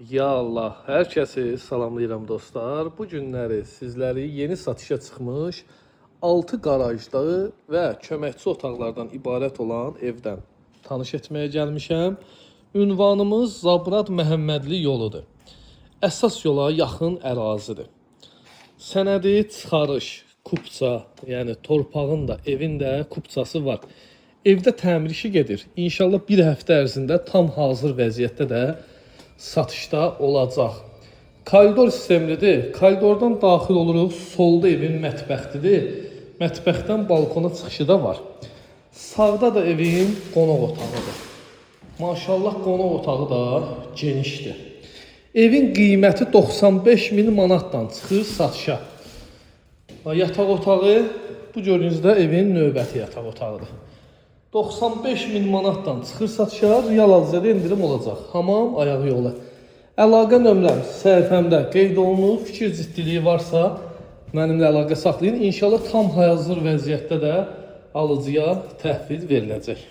Ya Allah, hər kəsi salamlayıram dostlar. Bu günləri sizləri yeni satışa çıxmış 6 qarajlı və köməkçi otaqlardan ibarət olan evdən tanış etməyə gəlmişəm. Ünvanımız Zabrad Məhəmmədli yoludur. Əsas yola yaxın ərazidir. Sənədi çıxarış, kupça, yəni torpağın da, evin də kupçası var. Evdə təmir işi gedir. İnşallah bir həftə ərzində tam hazır vəziyyətdə də satışda olacaq. Koridor sistemlidir. Koridordan daxil oluruq. Solda evin mətbəxtidir. Mətbəxtdən balkona çıxışı da var. Sağda da evin qonaq otağıdır. Maşallah qonaq otağı da genişdir. Evin qiyməti 95 min manatdan çıxır satışa. Yataq otağı bu gördüyünüzdə evin növbəti yataq otağıdır. 95 min manatdan çıxır satışa, real alıcıda indirim olacaq. Hamam ayağı yolu. Əlaqə nömrəm səhifəmdə qeyd olunub. Fikir ciddiliyi varsa mənimlə əlaqə saxlayın. İnşallah tam hazır vəziyyətdə də alıcıya təhvil veriləcək.